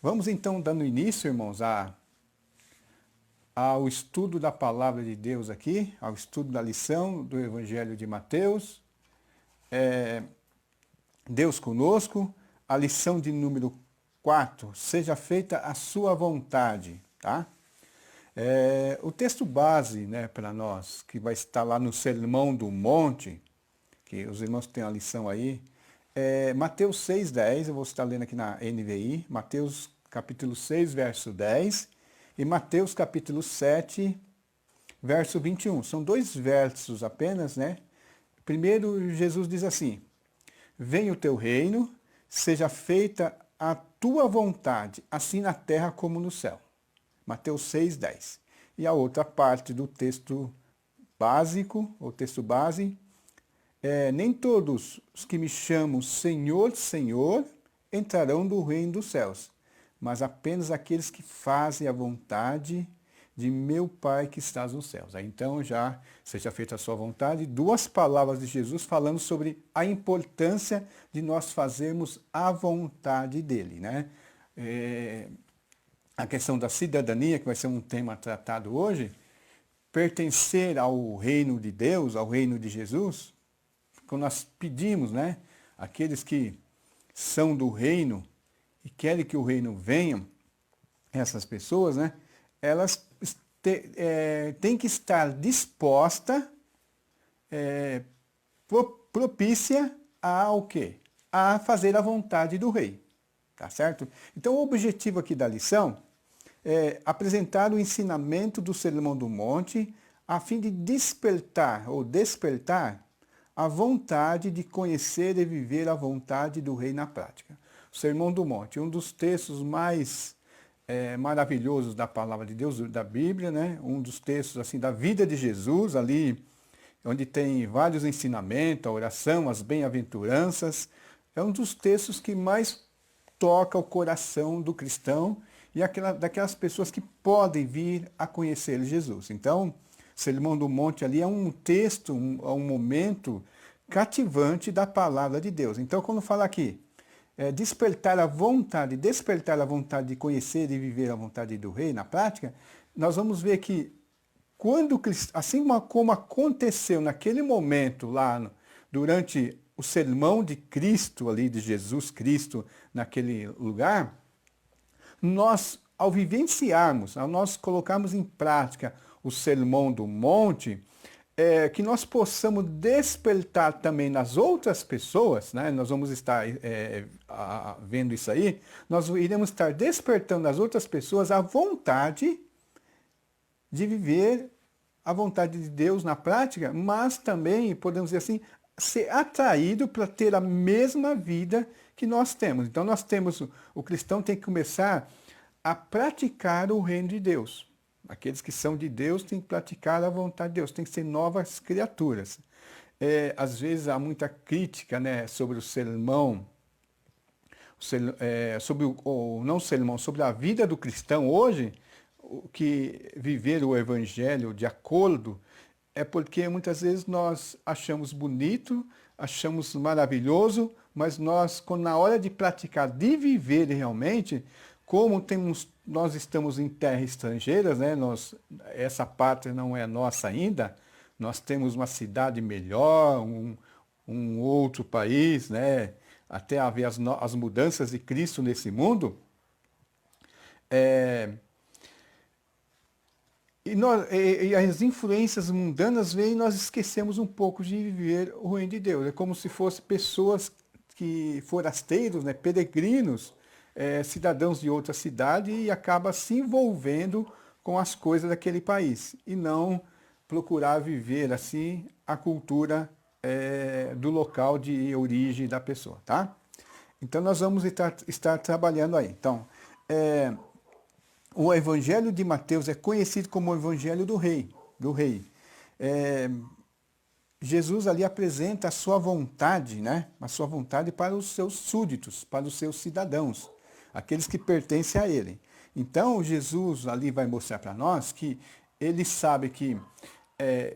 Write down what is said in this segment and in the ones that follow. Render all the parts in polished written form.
Vamos então dando início, irmãos, ao estudo da palavra de Deus aqui, ao estudo da lição do Evangelho de Mateus. Deus conosco, a lição de número 4, seja feita a sua vontade, tá? O texto base, né, para nós, que vai estar lá no Sermão do Monte, que os irmãos têm a lição aí, Mateus 6:10, eu vou estar lendo aqui na NVI, Mateus capítulo 6, verso 10, e Mateus capítulo 7, verso 21. São dois versos apenas, né? Primeiro, Jesus diz assim: venha o teu reino, seja feita a tua vontade, assim na terra como no céu. Mateus 6:10. E a outra parte do texto básico, ou texto base, nem todos os que me chamam Senhor, Senhor, entrarão no reino dos céus, mas apenas aqueles que fazem a vontade de meu Pai que estás nos céus. Aí, então já seja feita a sua vontade, duas palavras de Jesus falando sobre a importância de nós fazermos a vontade dele, né? A questão da cidadania, que vai ser um tema tratado hoje, pertencer ao reino de Deus, ao reino de Jesus, quando nós pedimos, né, aqueles que são do reino e querem que o reino venha, essas pessoas, né, elas têm que estar disposta, propícia ao quê? A fazer a vontade do rei, tá certo? Então o objetivo aqui da lição é apresentar o ensinamento do Sermão do Monte a fim de despertar a vontade de conhecer e viver a vontade do rei na prática. O Sermão do Monte, um dos textos mais maravilhosos da palavra de Deus, da Bíblia, né? Um dos textos assim da vida de Jesus, ali onde tem vários ensinamentos, a oração, as bem-aventuranças. É um dos textos que mais toca o coração do cristão e daquelas pessoas que podem vir a conhecer Jesus. Então, Sermão do Monte ali é um texto, um momento cativante da palavra de Deus. Então, quando fala aqui, despertar a vontade de conhecer e viver a vontade do rei na prática, nós vamos ver que assim como aconteceu naquele momento lá durante o sermão de Cristo ali, de Jesus Cristo naquele lugar, nós, ao vivenciarmos, ao nós colocarmos em prática o Sermão do Monte, que nós possamos despertar também nas outras pessoas, né? Nós vamos estar vendo isso aí, nós iremos estar despertando nas outras pessoas a vontade de viver a vontade de Deus na prática, mas também, podemos dizer assim, ser atraído para ter a mesma vida que nós temos. Então o cristão tem que começar a praticar o reino de Deus. Aqueles que são de Deus têm que praticar a vontade de Deus, têm que ser novas criaturas. Às vezes há muita crítica, né, sobre o sermão, sobre a vida do cristão hoje, que viver o evangelho de acordo, porque muitas vezes nós achamos bonito, achamos maravilhoso, mas na hora de praticar, de viver realmente, como nós estamos em terras estrangeiras, né? Essa pátria não é nossa ainda, nós temos uma cidade melhor, um outro país, né? Até haver as mudanças de Cristo nesse mundo. E as influências mundanas vêm e nós esquecemos um pouco de viver o reino de Deus. É como se fossem pessoas forasteiros, né? Peregrinos, cidadãos de outra cidade e acaba se envolvendo com as coisas daquele país e não procurar viver assim a cultura do local de origem da pessoa, tá? Então nós vamos estar trabalhando aí. Então, o Evangelho de Mateus é conhecido como o Evangelho do Rei. Jesus ali apresenta a sua vontade, né? A sua vontade para os seus súditos, para os seus cidadãos, aqueles que pertencem a ele. Então Jesus ali vai mostrar para nós que ele sabe que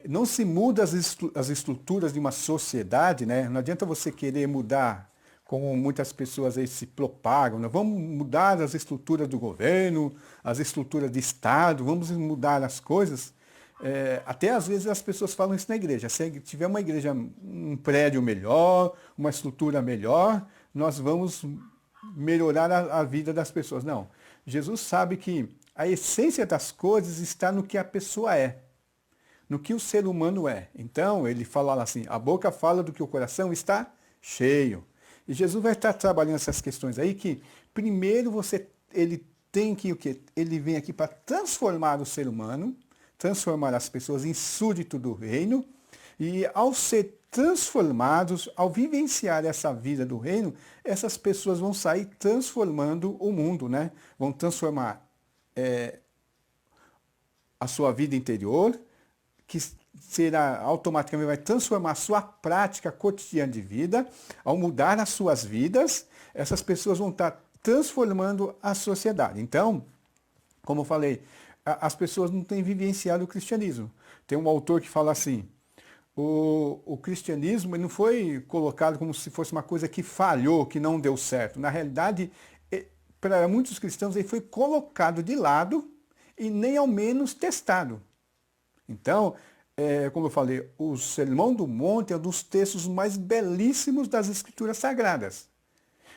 não se muda as estruturas de uma sociedade, né? Não adianta você querer mudar como muitas pessoas aí se propagam, né? Vamos mudar as estruturas do governo, as estruturas de Estado, vamos mudar as coisas. Até às vezes as pessoas falam isso na igreja. Se tiver uma igreja, um prédio melhor, uma estrutura melhor, nós vamos melhorar a vida das pessoas. Não. Jesus sabe que a essência das coisas está no que a pessoa é, no que o ser humano é. Então, ele fala assim, a boca fala do que o coração está cheio. E Jesus vai estar trabalhando essas questões aí, que primeiro ele tem que o quê? Ele vem aqui para transformar o ser humano, transformar as pessoas em súdito do reino, e ao ser transformados, ao vivenciar essa vida do reino, essas pessoas vão sair transformando o mundo, né? Vão transformar a sua vida interior, que será automaticamente vai transformar a sua prática cotidiana de vida. Ao mudar as suas vidas, essas pessoas vão estar transformando a sociedade. Então, como eu falei, as pessoas não têm vivenciado o cristianismo. Tem um autor que fala assim, o cristianismo não foi colocado como se fosse uma coisa que falhou, que não deu certo. Na realidade, para muitos cristãos, ele foi colocado de lado e nem ao menos testado. Então, como eu falei, o Sermão do Monte é um dos textos mais belíssimos das Escrituras Sagradas.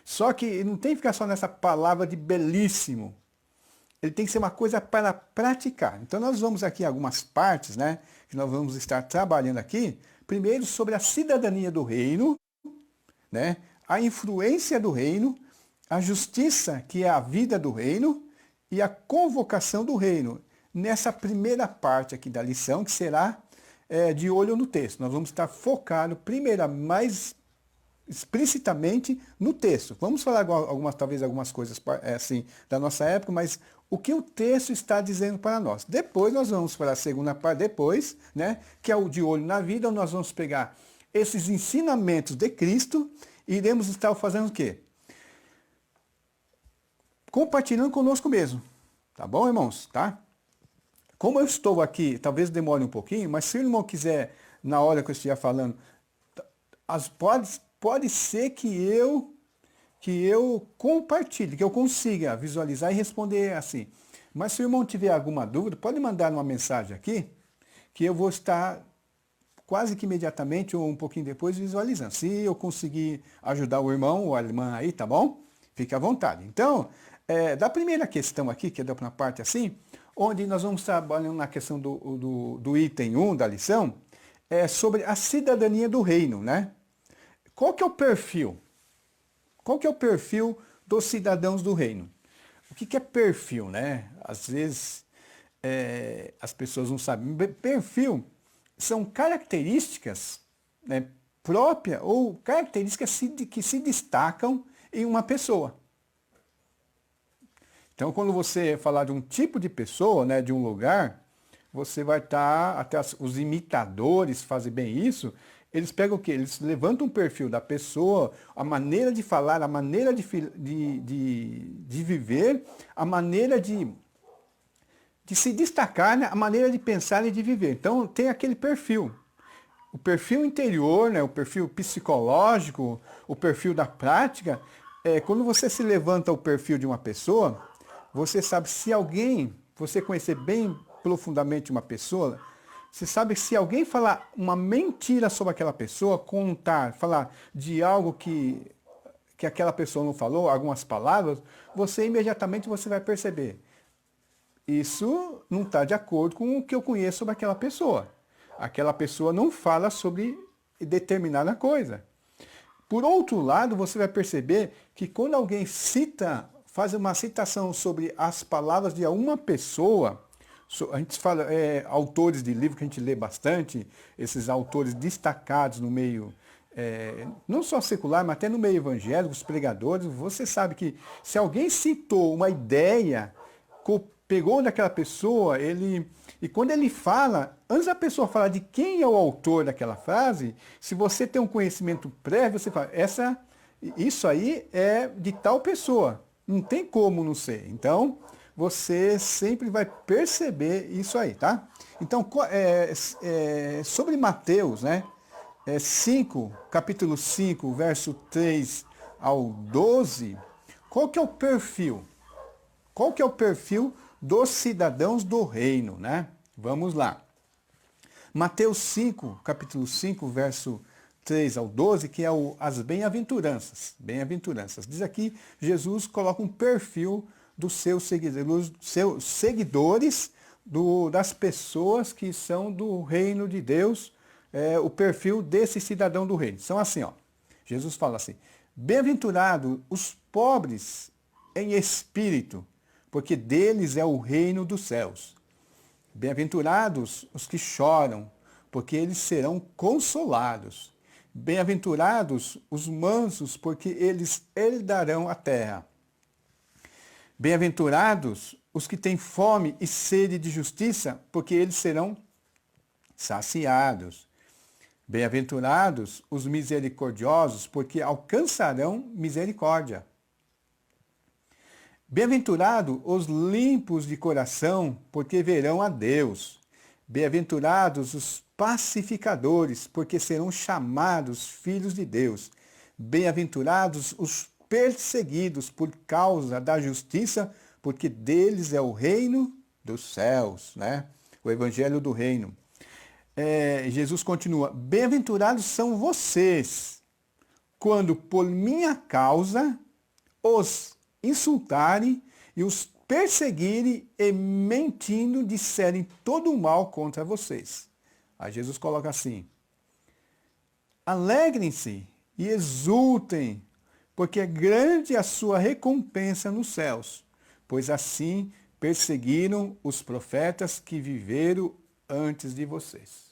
Só que não tem que ficar só nessa palavra de belíssimo. Ele tem que ser uma coisa para praticar. Então nós vamos aqui algumas partes, né, que nós vamos estar trabalhando aqui. Primeiro sobre a cidadania do reino, né, a influência do reino, a justiça, que é a vida do reino, e a convocação do reino. Nessa primeira parte aqui da lição, que será de olho no texto. Nós vamos estar focado, primeiro, mais explicitamente no texto. Vamos falar talvez algumas coisas assim da nossa época, mas o que o texto está dizendo para nós. Depois nós vamos para a segunda parte, depois, né, que é o de olho na vida, onde nós vamos pegar esses ensinamentos de Cristo e iremos estar fazendo o quê? Compartilhando conosco mesmo. Tá bom, irmãos? Tá? Como eu estou aqui, talvez demore um pouquinho, mas se o irmão quiser, na hora que eu estiver falando, pode ser que eu compartilhe, que eu consiga visualizar e responder assim. Mas se o irmão tiver alguma dúvida, pode mandar uma mensagem aqui, que eu vou estar quase que imediatamente ou um pouquinho depois visualizando. Se eu conseguir ajudar o irmão ou a irmã aí, tá bom? Fique à vontade. Então, da primeira questão aqui, que é da parte assim, onde nós vamos trabalhando na questão do item 1 da lição, sobre a cidadania do reino, né? Qual que é o perfil? Qual que é o perfil dos cidadãos do reino? O que é perfil, né? Às vezes as pessoas não sabem. Perfil são características, né, próprias ou características que se destacam em uma pessoa. Então, quando você falar de um tipo de pessoa, né, de um lugar, você vai estar, até os imitadores fazem bem isso, eles pegam o quê? Eles levantam o perfil da pessoa, a maneira de falar, a maneira de viver, a maneira de se destacar, né, a maneira de pensar e de viver. Então, tem aquele perfil. O perfil interior, né, o perfil psicológico, o perfil da prática, quando você se levanta o perfil de uma pessoa, você sabe se alguém, você conhecer bem profundamente uma pessoa, você sabe que se alguém falar uma mentira sobre aquela pessoa, falar de algo que aquela pessoa não falou, algumas palavras, você imediatamente vai perceber. Isso não está de acordo com o que eu conheço sobre aquela pessoa. Aquela pessoa não fala sobre determinada coisa. Por outro lado, você vai perceber que quando alguém faz uma citação sobre as palavras de uma pessoa, a gente fala, autores de livro que a gente lê bastante, esses autores destacados no meio, não só secular, mas até no meio evangélico, os pregadores, você sabe que se alguém citou uma ideia, pegou daquela pessoa, e quando ele fala, antes da pessoa falar de quem é o autor daquela frase, se você tem um conhecimento prévio, você fala, isso aí é de tal pessoa. Não tem como não ser. Então, você sempre vai perceber isso aí, tá? Então, sobre Mateus, né? Capítulo 5, verso 3 ao 12, qual que é o perfil? Qual que é o perfil dos cidadãos do reino, né? Vamos lá. Mateus 5, capítulo 5, verso 3 ao 12, que é as bem-aventuranças. Bem-aventuranças. Diz aqui, Jesus coloca um perfil dos seus seguidores, das pessoas que são do reino de Deus, o perfil desse cidadão do reino. São assim, ó. Jesus fala assim, bem-aventurados os pobres em espírito, porque deles é o reino dos céus. Bem-aventurados os que choram, porque eles serão consolados. Bem-aventurados os mansos, porque eles herdarão a terra. Bem-aventurados os que têm fome e sede de justiça, porque eles serão saciados. Bem-aventurados os misericordiosos, porque alcançarão misericórdia. Bem-aventurados os limpos de coração, porque verão a Deus. Bem-aventurados os pacificadores, porque serão chamados filhos de Deus. Bem-aventurados os perseguidos por causa da justiça, porque deles é o reino dos céus, né? O evangelho do reino. Jesus continua, bem-aventurados são vocês, quando por minha causa os insultarem e os perseguirem e mentindo disserem todo o mal contra vocês. Aí Jesus coloca assim, alegrem-se e exultem, porque é grande a sua recompensa nos céus, pois assim perseguiram os profetas que viveram antes de vocês.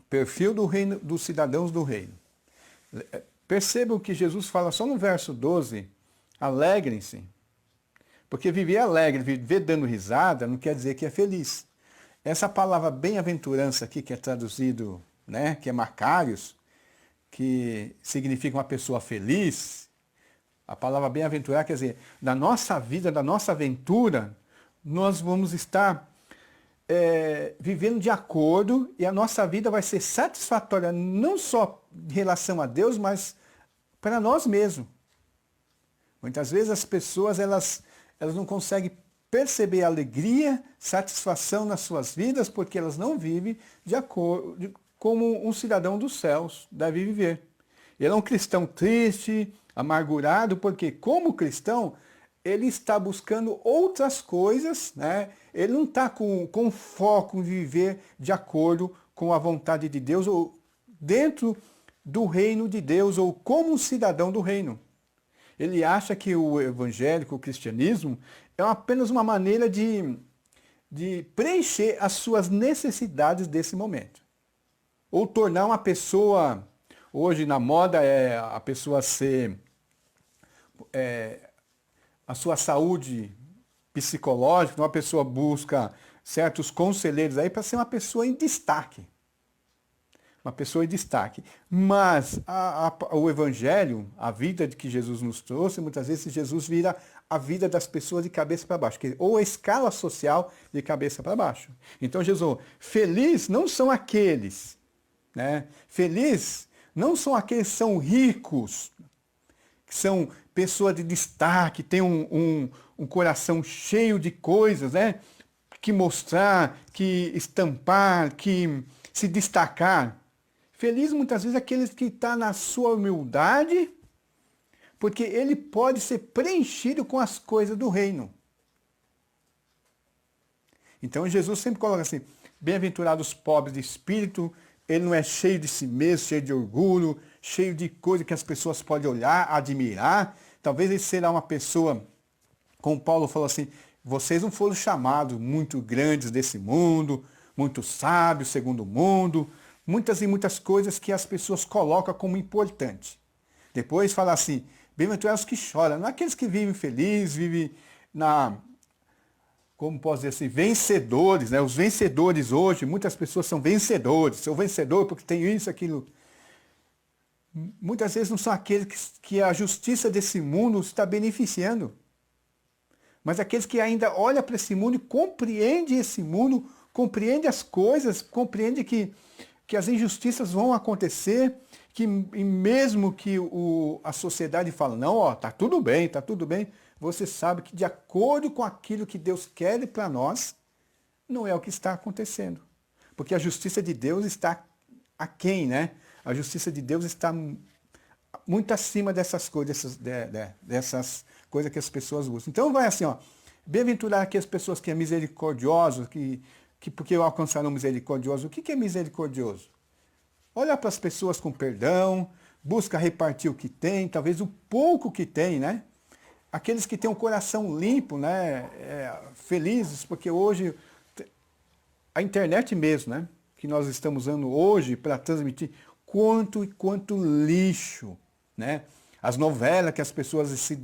Perfil do reino, dos cidadãos do reino. Percebam que Jesus fala só no verso 12, alegrem-se. Porque viver alegre, viver dando risada, não quer dizer que é feliz. Essa palavra bem-aventurança aqui, que é traduzido, né, que é macários, que significa uma pessoa feliz, a palavra bem-aventurar quer dizer, da nossa vida, da nossa aventura, nós vamos estar vivendo de acordo e a nossa vida vai ser satisfatória não só em relação a Deus, mas para nós mesmos. Muitas vezes as pessoas elas não conseguem perceber alegria, satisfação nas suas vidas porque elas não vivem de acordo como um cidadão dos céus deve viver. Ele é um cristão triste, amargurado, porque como cristão ele está buscando outras coisas, né? Ele não está com foco em viver de acordo com a vontade de Deus ou dentro do reino de Deus ou como um cidadão do reino. Ele acha que o evangélico, o cristianismo, é apenas uma maneira de preencher as suas necessidades desse momento. Ou tornar uma pessoa, hoje na moda é a pessoa ser... a sua saúde psicológica, uma pessoa busca certos conselheiros aí para ser uma pessoa em destaque. Uma pessoa em destaque. Mas o evangelho, a vida que Jesus nos trouxe, muitas vezes Jesus vira a vida das pessoas de cabeça para baixo, ou a escala social de cabeça para baixo. Então Jesus, feliz não são aqueles, né? Feliz não são aqueles que são ricos, que são pessoas de destaque, têm um coração cheio de coisas, né? Que mostrar, que estampar, que se destacar. Feliz muitas vezes é aqueles que estão na sua humildade, porque ele pode ser preenchido com as coisas do reino. Então Jesus sempre coloca assim, bem-aventurados os pobres de espírito, ele não é cheio de si mesmo, cheio de orgulho, cheio de coisa que as pessoas podem olhar, admirar. Talvez ele será uma pessoa, como Paulo falou assim, vocês não foram chamados muito grandes desse mundo, muito sábios segundo o mundo, muitas e muitas coisas que as pessoas colocam como importante. Depois fala assim, bem-aventurados os que choram, não é aqueles que vivem felizes, vivem como posso dizer assim, vencedores, né? Os vencedores hoje, muitas pessoas são vencedores, sou vencedor porque tenho isso, aquilo. Muitas vezes não são aqueles que a justiça desse mundo está beneficiando, mas aqueles que ainda olham para esse mundo e compreendem esse mundo, compreendem as coisas, compreendem que que as injustiças vão acontecer, que e mesmo que a sociedade fala, não, ó, tá tudo bem, você sabe que de acordo com aquilo que Deus quer para nós, não é o que está acontecendo. Porque a justiça de Deus está aquém, né? A justiça de Deus está muito acima dessas coisas, dessas coisas que as pessoas buscam. Então vai assim, ó, bem-aventurar aqui as pessoas que é misericordioso, que porque alcançaram misericordioso. O que é misericordioso? Olha para as pessoas com perdão, busca repartir o que tem, talvez o pouco que tem, né? Aqueles que têm um coração limpo, né? Felizes, porque hoje a internet mesmo, né? Que nós estamos usando hoje para transmitir quanto e quanto lixo, né? As novelas que as pessoas se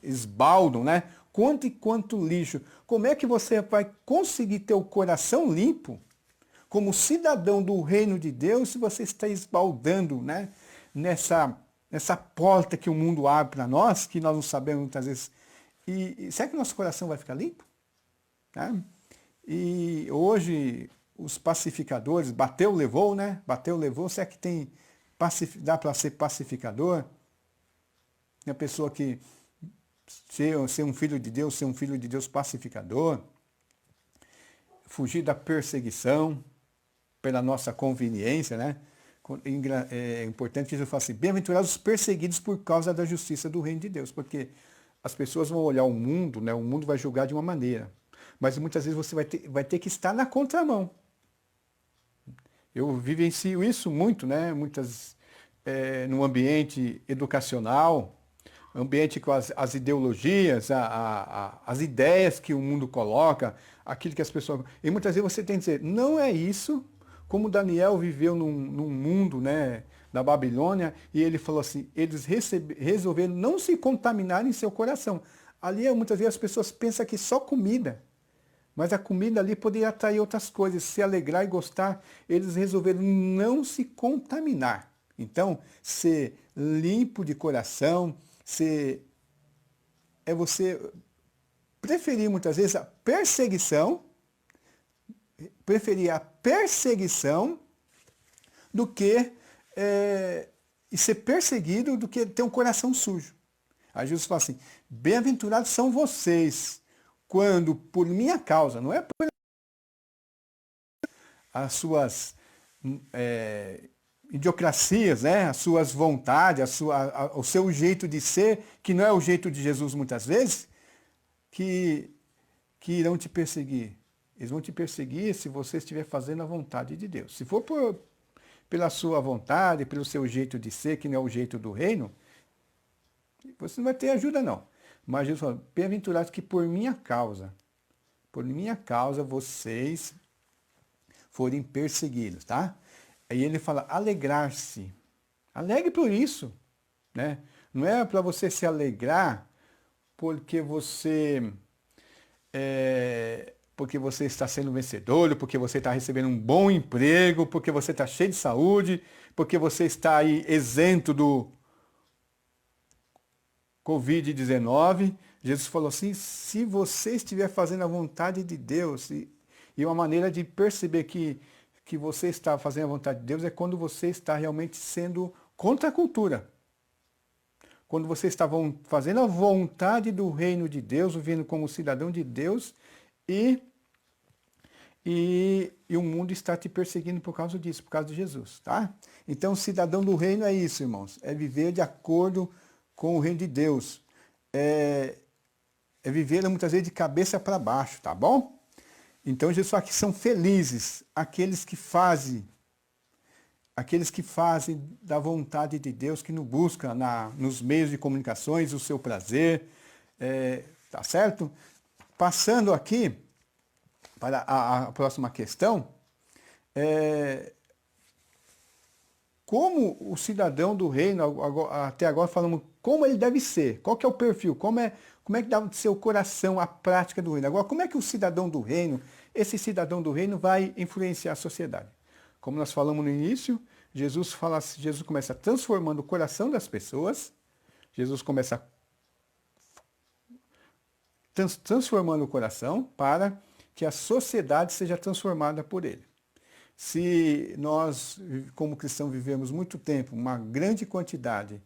esbaldam, né? Quanto e quanto lixo. Como é que você vai conseguir ter o coração limpo como cidadão do reino de Deus se você está esbaldando, né? Nessa porta que o mundo abre para nós, que nós não sabemos muitas vezes. E será que nosso coração vai ficar limpo? Né? E hoje os pacificadores, bateu, levou, né? Bateu, levou. Será que dá para ser pacificador? A pessoa que ser um filho de Deus pacificador, fugir da perseguição pela nossa conveniência, né? É importante que Jesus fale assim, bem-aventurados os perseguidos por causa da justiça do reino de Deus, porque as pessoas vão olhar o mundo, né? O mundo vai julgar de uma maneira, mas muitas vezes você vai ter que estar na contramão. Eu vivencio isso muito, né? No ambiente educacional, ambiente com as ideologias, as ideias que o mundo coloca, aquilo que as pessoas... E muitas vezes você tem que dizer, não é isso, como Daniel viveu num mundo, né, da Babilônia, e ele falou assim, eles resolveram não se contaminar em seu coração. Ali muitas vezes as pessoas pensam que só comida, mas a comida ali poderia atrair outras coisas, se alegrar e gostar. Eles resolveram não se contaminar. Então, ser limpo de coração, é você preferir muitas vezes a perseguição do que e ser perseguido do que ter um coração sujo. Aí Jesus fala assim, bem-aventurados são vocês, quando por minha causa, não é por as suas idiocracias, né? As suas vontades, o seu jeito de ser, que não é o jeito de Jesus muitas vezes, que irão te perseguir. Eles vão te perseguir se você estiver fazendo a vontade de Deus. Se for pela sua vontade, pelo seu jeito de ser, que não é o jeito do reino, você não vai ter ajuda não. Mas Jesus fala, bem-aventurados que por minha causa vocês forem perseguidos, tá? Aí ele fala, alegrar-se. Alegre por isso, né? Não é para você se alegrar porque você está sendo vencedor, porque você está recebendo um bom emprego, porque você está cheio de saúde, porque você está aí isento do Covid-19. Jesus falou assim, se você estiver fazendo a vontade de Deus, e uma maneira de perceber que você está fazendo a vontade de Deus é quando você está realmente sendo contra a cultura. Quando você está fazendo a vontade do reino de Deus, vivendo como cidadão de Deus, e o mundo está te perseguindo por causa disso, por causa de Jesus, tá? Então, cidadão do reino é isso, irmãos. É viver de acordo com o reino de Deus. É viver muitas vezes de cabeça para baixo, tá bom? Então, Jesus fala que são felizes aqueles que fazem da vontade de Deus, que não buscam nos meios de comunicações o seu prazer, tá certo? Passando aqui para a próxima questão, como o cidadão do reino, até agora falamos como ele deve ser, qual que é o perfil, como é que deve ser o coração, a prática do reino. Agora, como é que o cidadão do reino, esse cidadão do reino vai influenciar a sociedade? Como nós falamos no início, Jesus começa transformando o coração das pessoas, Jesus começa transformando o coração para que a sociedade seja transformada por ele. Se nós, como cristãos, vivemos muito tempo, uma grande quantidade,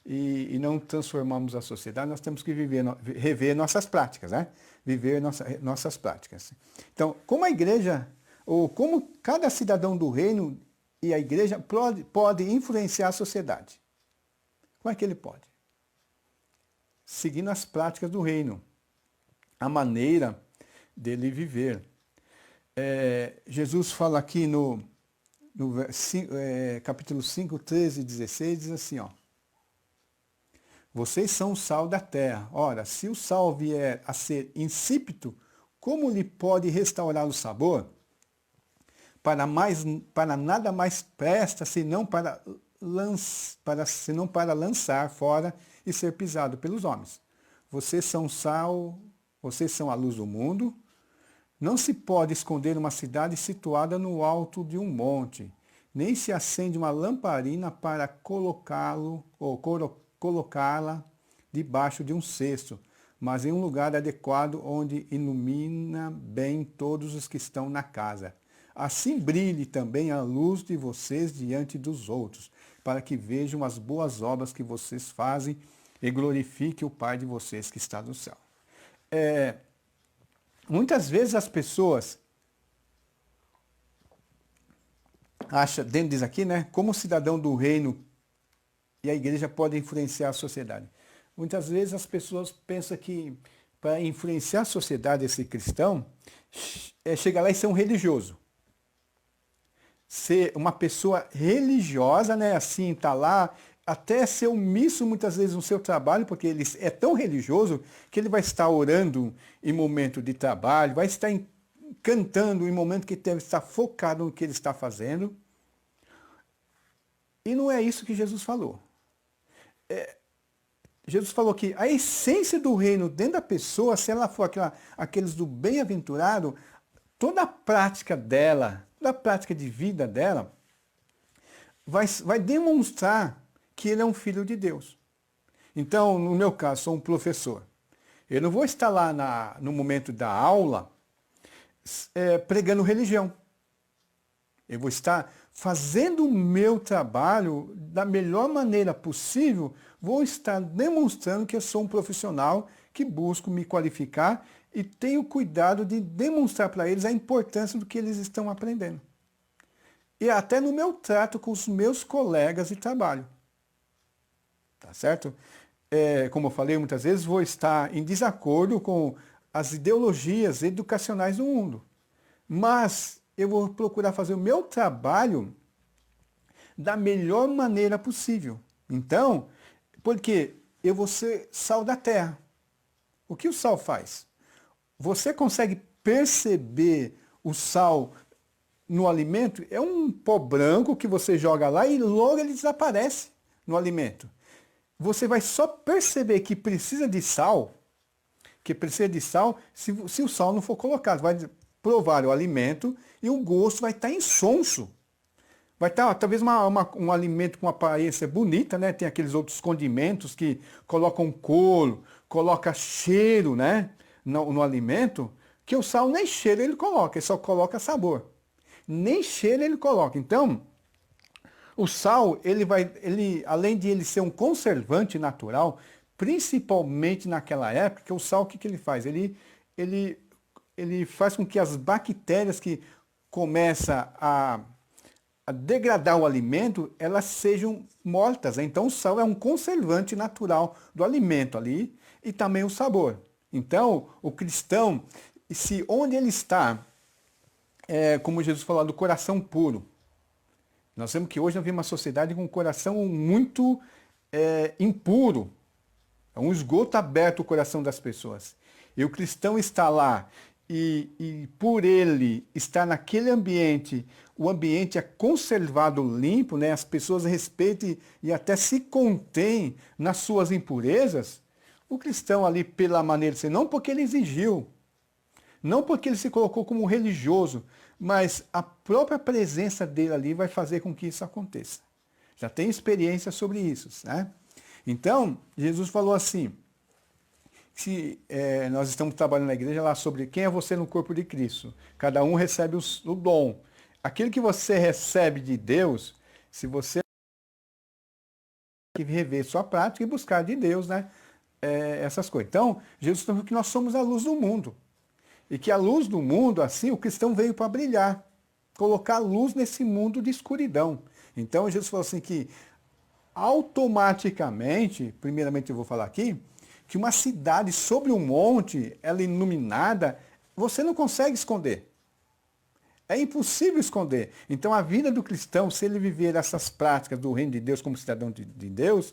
e não transformamos a sociedade, nós temos que rever nossas práticas, né? Viver nossas práticas. Então, como a igreja, ou como cada cidadão do reino e a igreja pode influenciar a sociedade? Como é que ele pode? Seguindo as práticas do reino, a maneira dele viver. Jesus fala aqui no capítulo 5, 13 e 16, diz assim, ó. Vocês são o sal da terra. Ora, se o sal vier a ser insípido, como lhe pode restaurar o sabor? Para nada mais presta, senão para lançar fora e ser pisado pelos homens. Vocês são sal, vocês são a luz do mundo. Não se pode esconder uma cidade situada no alto de um monte, nem se acende uma lamparina para colocá-la debaixo de um cesto, mas em um lugar adequado onde ilumina bem todos os que estão na casa. Assim brilhe também a luz de vocês diante dos outros, para que vejam as boas obras que vocês fazem e glorifique o Pai de vocês que está no céu. Muitas vezes as pessoas acham, dentro disso aqui, né, como cidadão do reino e a igreja pode influenciar a sociedade. Muitas vezes as pessoas pensam que para influenciar a sociedade, esse cristão, é chegar lá e ser um religioso. Ser uma pessoa religiosa, né, assim, tá lá, até ser omisso muitas vezes no seu trabalho, porque ele é tão religioso que ele vai estar orando em momento de trabalho, vai estar cantando em momento que deve estar focado no que ele está fazendo. E não é isso que Jesus falou. Jesus falou que a essência do reino dentro da pessoa, se ela for aqueles do bem-aventurado, toda a prática dela, toda a prática de vida dela, vai demonstrar que ele é um filho de Deus. Então, no meu caso, sou um professor. Eu não vou estar lá no momento da aula pregando religião. Eu vou estar fazendo o meu trabalho da melhor maneira possível, vou estar demonstrando que eu sou um profissional que busco me qualificar e tenho cuidado de demonstrar para eles a importância do que eles estão aprendendo. E até no meu trato com os meus colegas de trabalho. Tá certo? Como eu falei muitas vezes, vou estar em desacordo com as ideologias educacionais do mundo. Mas eu vou procurar fazer o meu trabalho da melhor maneira possível. Então, porque eu vou ser sal da terra. O que o sal faz? Você consegue perceber o sal no alimento? É um pó branco que você joga lá e logo ele desaparece no alimento. Você vai só perceber que precisa de sal, se o sal não for colocado. Vai provar o alimento e o gosto vai estar insonso. Vai estar talvez um alimento com aparência bonita, né? Tem aqueles outros condimentos que colocam cor, coloca cheiro, né? No alimento, que o sal nem cheiro ele coloca, ele só coloca sabor. Nem cheiro ele coloca. Então, o sal, além de ele ser um conservante natural, principalmente naquela época, o sal, o que ele faz? Ele faz com que as bactérias que começam a degradar o alimento, elas sejam mortas. Então o sal é um conservante natural do alimento ali e também o sabor. Então o cristão, se onde ele está, como Jesus falou, do coração puro. Nós vemos que hoje nós vivemos uma sociedade com um coração muito impuro. É um esgoto aberto o coração das pessoas. E o cristão está lá e por ele estar naquele ambiente, o ambiente é conservado limpo, né? As pessoas respeitam e até se contêm nas suas impurezas, o cristão ali pela maneira de ser, não porque ele exigiu, não porque ele se colocou como religioso, mas a própria presença dele ali vai fazer com que isso aconteça. Já tem experiência sobre isso, né? Então, Jesus falou assim, se nós estamos trabalhando na igreja lá sobre quem é você no corpo de Cristo. Cada um recebe o dom. aquilo que você recebe de Deus, se você rever sua prática e buscar de Deus, né? Essas coisas. Então, Jesus falou que nós somos a luz do mundo. E que a luz do mundo, assim, o cristão veio para brilhar. Colocar luz nesse mundo de escuridão. Então, Jesus falou assim que automaticamente, primeiramente eu vou falar aqui, que uma cidade sobre um monte, ela iluminada, você não consegue esconder. É impossível esconder. Então a vida do cristão, se ele viver essas práticas do reino de Deus como cidadão de Deus,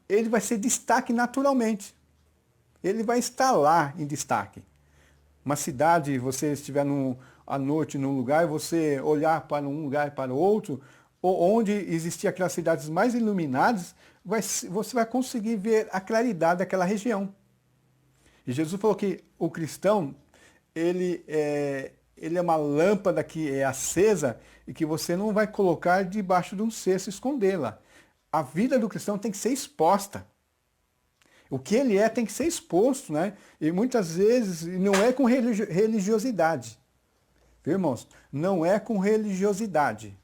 ele vai ser destaque naturalmente. Ele vai estar lá em destaque. Uma cidade, você estiver à noite num lugar, você olhar para um lugar e para o outro, onde existiam aquelas cidades mais iluminadas, você vai conseguir ver a claridade daquela região. E Jesus falou que o cristão, ele é uma lâmpada que é acesa e que você não vai colocar debaixo de um cesto e escondê-la. A vida do cristão tem que ser exposta. O que ele é tem que ser exposto, né? E muitas vezes não é com religiosidade. Viu, irmãos? Não é com religiosidade.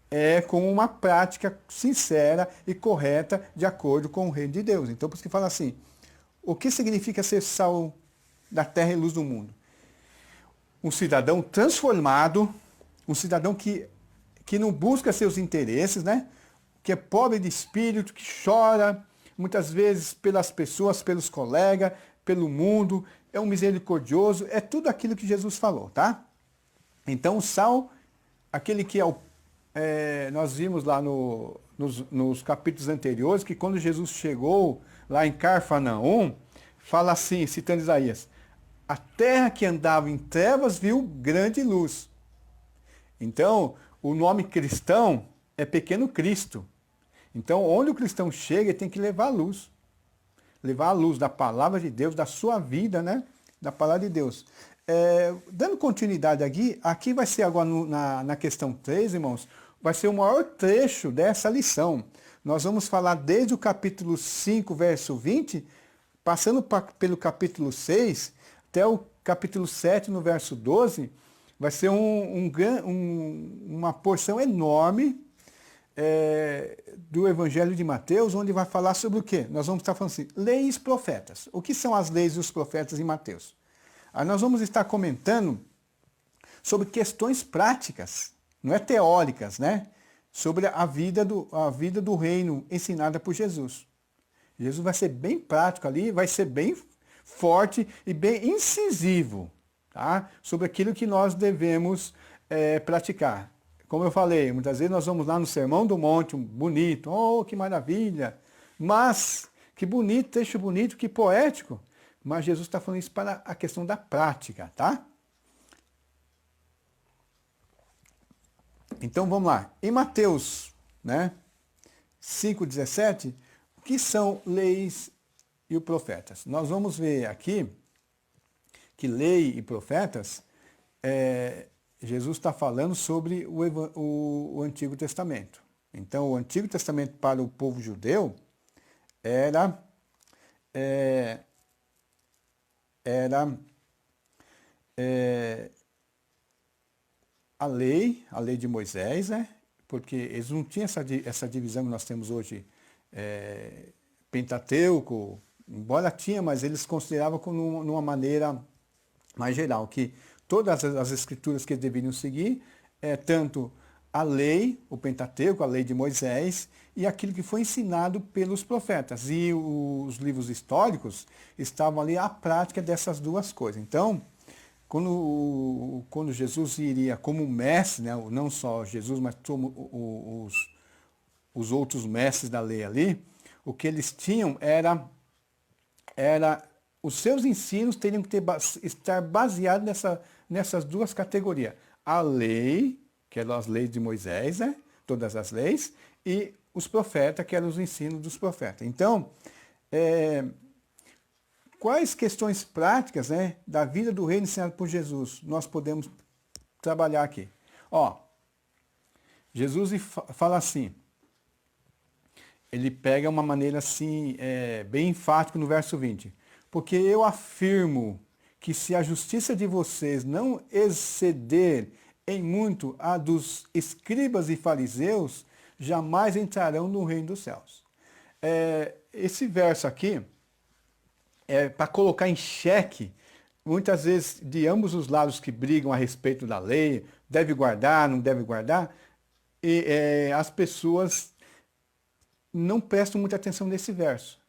É com uma prática sincera e correta de acordo com o reino de Deus. Então, por isso que fala assim, o que significa ser sal da terra e luz do mundo? Um cidadão transformado, um cidadão que não busca seus interesses, né? Que é pobre de espírito, que chora muitas vezes pelas pessoas, pelos colegas, pelo mundo, é um misericordioso, é tudo aquilo que Jesus falou, tá? Então o sal, aquele que nós vimos lá nos capítulos anteriores, que quando Jesus chegou lá em Carfanaum, fala assim, citando Isaías, a terra que andava em trevas viu grande luz. Então, o nome cristão é pequeno Cristo. Então, onde o cristão chega, ele tem que levar a luz. Levar a luz da palavra de Deus, da sua vida, né? Da palavra de Deus. Dando continuidade aqui vai ser agora na questão 3, irmãos, vai ser o maior trecho dessa lição. Nós vamos falar desde o capítulo 5, verso 20, passando pelo capítulo 6, até o capítulo 7, no verso 12, vai ser uma porção enorme do Evangelho de Mateus, onde vai falar sobre o quê? Nós vamos estar falando assim, leis e profetas. O que são as leis e os profetas em Mateus? Aí nós vamos estar comentando sobre questões práticas, não é teóricas, né? Sobre a vida do reino ensinada por Jesus. Jesus vai ser bem prático ali, vai ser bem forte e bem incisivo, tá? Sobre aquilo que nós devemos praticar. Como eu falei, muitas vezes nós vamos lá no Sermão do Monte, bonito, oh, que maravilha, mas, que bonito, texto bonito, que poético, mas Jesus está falando isso para a questão da prática, tá? Então vamos lá, em Mateus, né, 5,17, o que são leis e os profetas? Nós vamos ver aqui que lei e profetas, Jesus está falando sobre o Antigo Testamento. Então, o Antigo Testamento para o povo judeu era a lei de Moisés, né? Porque eles não tinham essa divisão que nós temos hoje, Pentateuco, embora tinha, mas eles consideravam como numa maneira mais geral, que todas as escrituras que eles deveriam seguir tanto a lei, o Pentateuco, a lei de Moisés, e aquilo que foi ensinado pelos profetas. E os livros históricos estavam ali a prática dessas duas coisas. Então, quando Jesus iria como mestre, né, não só Jesus, mas os outros mestres da lei ali, o que eles tinham era os seus ensinos teriam que estar baseados nessas duas categorias. A lei, que eram as leis de Moisés, né? Todas as leis, e os profetas, que eram os ensinos dos profetas. Então, quais questões práticas, né, da vida do reino ensinado por Jesus nós podemos trabalhar aqui? Ó, Jesus fala assim, ele pega uma maneira assim, bem enfática no verso 20. Porque eu afirmo que se a justiça de vocês não exceder em muito a dos escribas e fariseus, jamais entrarão no reino dos céus. Esse verso aqui é para colocar em xeque, muitas vezes, de ambos os lados que brigam a respeito da lei, deve guardar, não deve guardar, e as pessoas não prestam muita atenção nesse verso.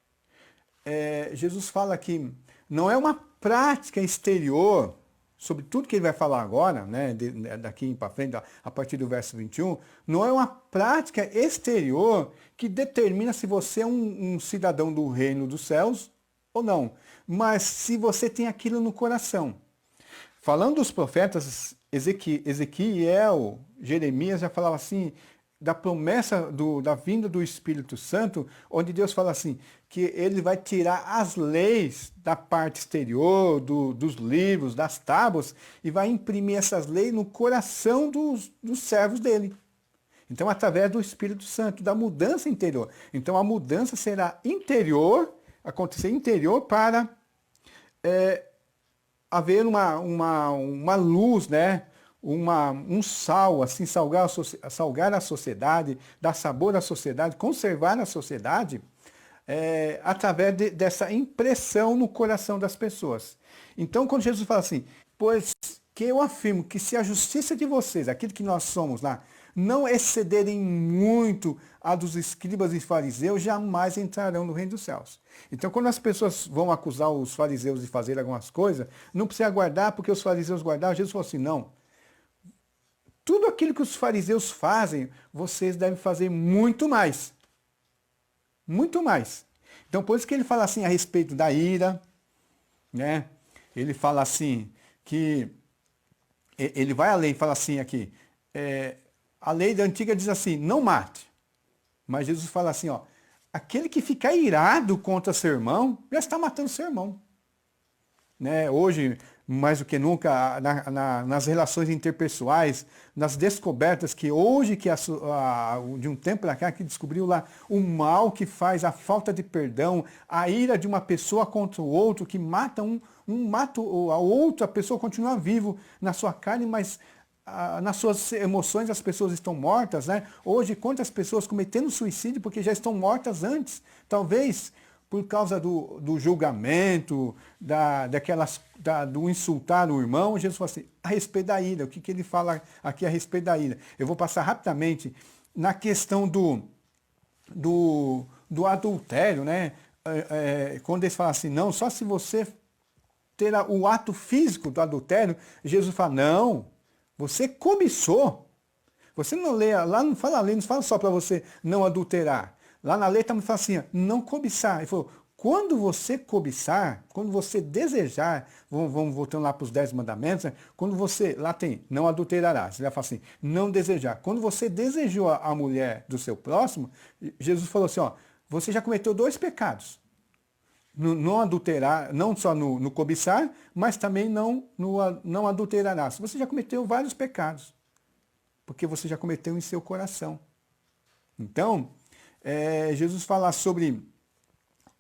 Jesus fala que não é uma prática exterior, sobre tudo que ele vai falar agora, né, daqui para frente, a partir do verso 21, não é uma prática exterior que determina se você é um cidadão do reino dos céus ou não, mas se você tem aquilo no coração. Falando dos profetas, Ezequiel, Jeremias já falava assim, da promessa da vinda do Espírito Santo, onde Deus fala assim, que ele vai tirar as leis da parte exterior, dos livros, das tábuas, e vai imprimir essas leis no coração dos servos dele. Então, através do Espírito Santo, da mudança interior. Então, a mudança será interior, acontecer interior para haver uma luz, né? Um sal, assim, salgar a sociedade, dar sabor à sociedade, conservar a sociedade, através dessa impressão no coração das pessoas. Então, quando Jesus fala assim, pois que eu afirmo que se a justiça de vocês, aquilo que nós somos lá, não excederem muito a dos escribas e fariseus, jamais entrarão no reino dos céus. Então, quando as pessoas vão acusar os fariseus de fazer algumas coisas, não precisa guardar porque os fariseus guardaram. Jesus falou assim, não. Tudo aquilo que os fariseus fazem, vocês devem fazer muito mais. Muito mais. Então, por isso que ele fala assim a respeito da ira, né? Ele fala assim, que ele vai além, fala assim aqui, a lei da antiga diz assim, não mate. Mas Jesus fala assim, ó, aquele que ficar irado contra seu irmão, já está matando seu irmão. Né? Hoje, mais do que nunca, nas relações interpessoais, nas descobertas que hoje, de um tempo para cá, que descobriu lá o mal que faz, a falta de perdão, a ira de uma pessoa contra o outro, que mata mata a outra, a pessoa continua vivo na sua carne, mas nas suas emoções as pessoas estão mortas, né? Hoje, quantas pessoas cometendo suicídio porque já estão mortas antes, talvez por causa do julgamento, do insultar o irmão. Jesus fala assim, a respeito da ira, o que ele fala aqui a respeito da ira? Eu vou passar rapidamente na questão do adultério, né? Quando eles falam assim, não, só se você ter o ato físico do adultério, Jesus fala, não, você cobiçou. Você não lê, lá não fala a lei, não fala só para você não adulterar. Lá na lei também fala assim, não cobiçar. Ele falou, quando você cobiçar, quando você desejar, vamos voltando lá para os 10 mandamentos, né? Quando você, lá tem, não adulterará. Você vai falar assim, não desejar. Quando você desejou a mulher do seu próximo, Jesus falou assim, ó, você já cometeu 2 pecados. Não adulterar, não só no cobiçar, mas também não adulterará. Você já cometeu vários pecados, porque você já cometeu em seu coração. Então, Jesus fala sobre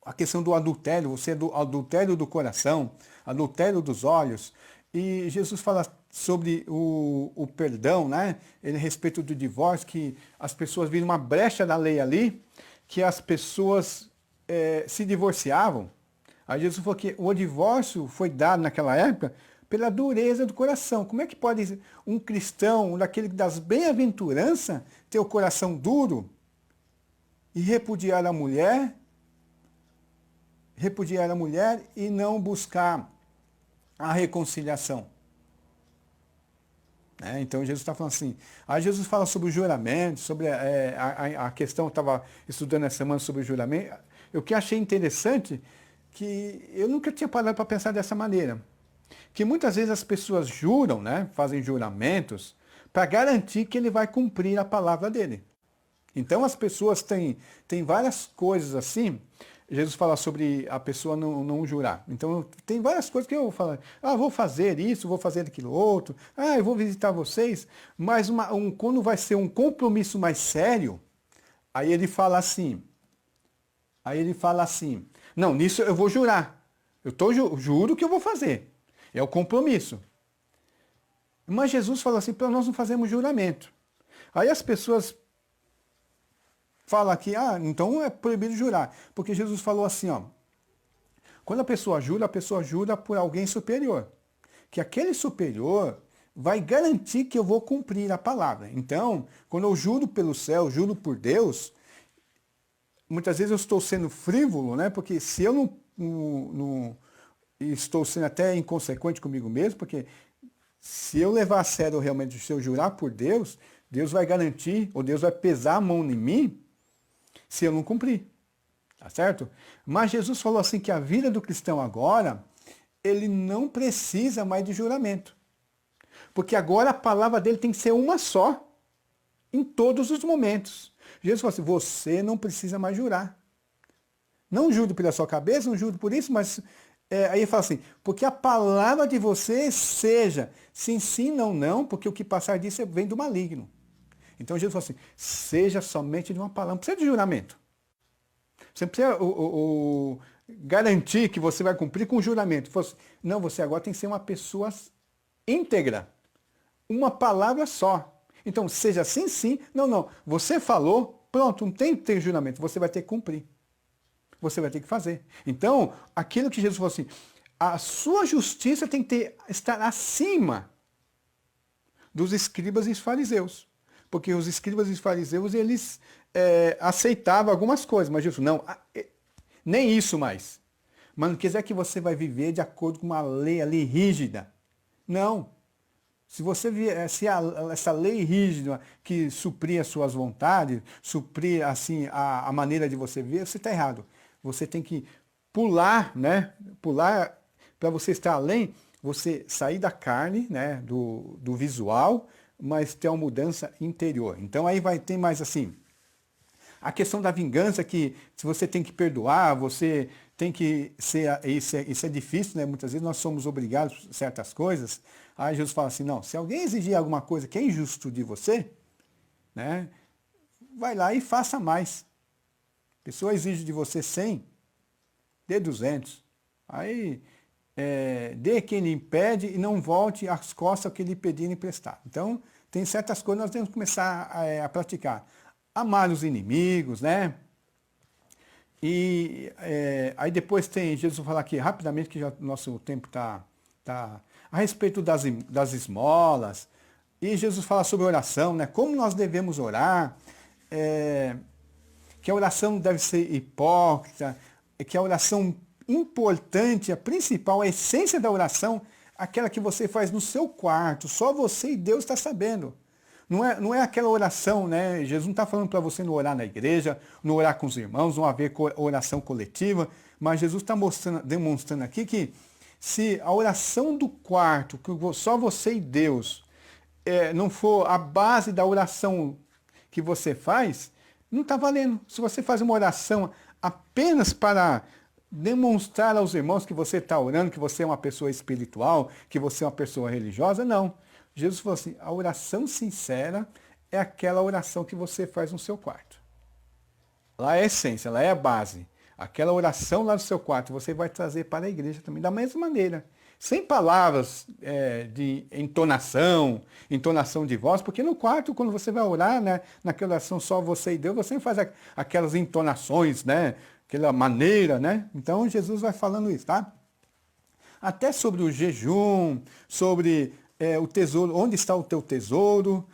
a questão do adultério, você é do adultério do coração, adultério dos olhos, e Jesus fala sobre o perdão, né? Ele a respeito do divórcio, que as pessoas viram uma brecha na lei ali, que as pessoas se divorciavam. Aí Jesus falou que o divórcio foi dado naquela época pela dureza do coração. Como é que pode um cristão, daquele das bem-aventuranças, ter o coração duro e repudiar a mulher e não buscar a reconciliação? Então Jesus está falando assim. Aí Jesus fala sobre o juramento, sobre a questão, eu estava estudando essa semana sobre o juramento. O que achei interessante, que eu nunca tinha parado para pensar dessa maneira. Que muitas vezes as pessoas juram, né, fazem juramentos, para garantir que ele vai cumprir a palavra dele. Então as pessoas têm várias coisas assim. Jesus fala sobre a pessoa não jurar. Então tem várias coisas que eu falo, vou fazer isso, vou fazer aquilo outro, eu vou visitar vocês, mas quando vai ser um compromisso mais sério, aí ele fala assim, não, nisso eu vou jurar, juro que eu vou fazer, é o compromisso. Mas Jesus falou assim, para nós não fazemos juramento. Aí as pessoas falam aqui, então é proibido jurar. Porque Jesus falou assim, ó, quando a pessoa jura por alguém superior. Que aquele superior vai garantir que eu vou cumprir a palavra. Então, quando eu juro pelo céu, juro por Deus, muitas vezes eu estou sendo frívolo, né? Porque se eu não estou sendo até inconsequente comigo mesmo, porque se eu levar a sério realmente, se eu jurar por Deus, Deus vai garantir, ou Deus vai pesar a mão em mim, se eu não cumprir. Tá certo? Mas Jesus falou assim que a vida do cristão agora, ele não precisa mais de juramento. Porque agora a palavra dele tem que ser uma só, em todos os momentos. Jesus falou assim, você não precisa mais jurar. Não jure pela sua cabeça, não jure por isso, mas aí ele fala assim, porque a palavra de você seja sim, sim, não, não, porque o que passar disso vem do maligno. Então Jesus falou assim, seja somente de uma palavra, não precisa de juramento. Você não precisa garantir que você vai cumprir com o juramento. Não, você agora tem que ser uma pessoa íntegra. Uma palavra só. Então, seja sim, sim, não, não. Você falou, pronto, não tem que ter juramento, você vai ter que cumprir. Você vai ter que fazer. Então, aquilo que Jesus falou assim, a sua justiça tem que estar acima dos escribas e fariseus. Porque os escribas e fariseus, eles aceitavam algumas coisas, mas Jesus, não, nem isso mais. Mas não quer dizer que você vai viver de acordo com uma lei ali rígida. Não. Se você se essa lei rígida que suprir as suas vontades, suprir assim a maneira de você ver, você está errado. Você tem que pular, né? Pular para você estar além, você sair da carne, né? Do visual, mas ter uma mudança interior. Então aí vai ter mais assim, a questão da vingança, que se você tem que perdoar, você tem que ser, isso é difícil, né? Muitas vezes nós somos obrigados a certas coisas. Aí Jesus fala assim, não, se alguém exigir alguma coisa que é injusto de você, né? Vai lá e faça mais. A pessoa exige de você 100, dê 200. Aí dê quem lhe impede e não volte às costas ao que lhe pedir emprestado. Então, tem certas coisas que nós temos que começar a praticar. Amar os inimigos, né? E aí depois tem, Jesus falar aqui rapidamente, que já nosso tempo está a respeito das esmolas. E Jesus fala sobre oração, né? Como nós devemos orar, que a oração deve ser hipócrita, que a oração importante, a principal, a essência da oração, aquela que você faz no seu quarto, só você e Deus está sabendo. Não é aquela oração, né? Jesus não está falando para você não orar na igreja, não orar com os irmãos, não haver oração coletiva, mas Jesus está demonstrando aqui que se a oração do quarto, que só você e Deus, não for a base da oração que você faz, não está valendo. Se você faz uma oração apenas para demonstrar aos irmãos que você está orando, que você é uma pessoa espiritual, que você é uma pessoa religiosa, não. Jesus falou assim, a oração sincera é aquela oração que você faz no seu quarto. Lá é a essência, lá é a base. Aquela oração lá no seu quarto, você vai trazer para a igreja também, da mesma maneira. Sem palavras de entonação de voz, porque no quarto, quando você vai orar, né, naquela oração só você e Deus, você não faz aquelas entonações, né, aquela maneira, né? Então Jesus vai falando isso, tá? Até sobre o jejum, sobre o tesouro, onde está o teu tesouro,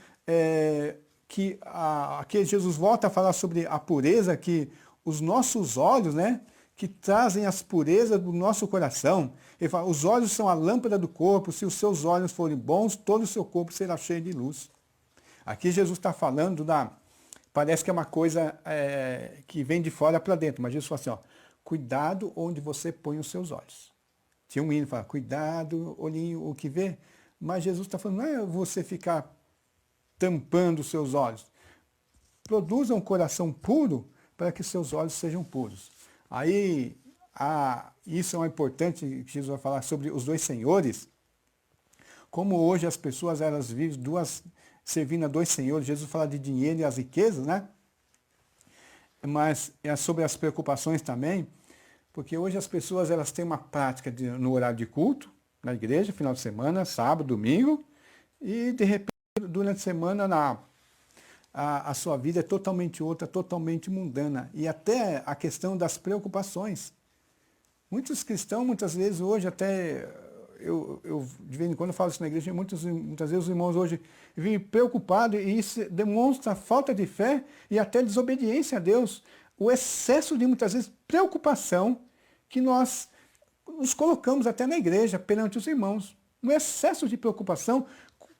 que aqui Jesus volta a falar sobre a pureza, que os nossos olhos, né, que trazem as purezas do nosso coração. Ele fala, os olhos são a lâmpada do corpo, se os seus olhos forem bons, todo o seu corpo será cheio de luz. Aqui Jesus está falando parece que é uma coisa que vem de fora para dentro, mas Jesus fala assim, ó, cuidado onde você põe os seus olhos. Tinha um hino que fala, cuidado, olhinho, o que vê. Mas Jesus está falando, não é você ficar tampando os seus olhos. Produza um coração puro para que seus olhos sejam puros. Aí, isso é importante, que Jesus vai falar sobre os dois senhores. Como hoje as pessoas, elas vivem servindo a dois senhores. Jesus fala de dinheiro e as riquezas, né? Mas é sobre as preocupações também, porque hoje as pessoas, elas têm uma prática no horário de culto, na igreja, final de semana, sábado, domingo, e de repente, durante a semana, a sua vida é totalmente outra, totalmente mundana. E até a questão das preocupações. Muitos cristãos, muitas vezes, hoje, até eu de vez em quando eu falo isso na igreja, muitas vezes os irmãos hoje vivem preocupados e isso demonstra falta de fé e até desobediência a Deus. O excesso de, muitas vezes, preocupação que nós nos colocamos até na igreja, perante os irmãos. Um excesso de preocupação,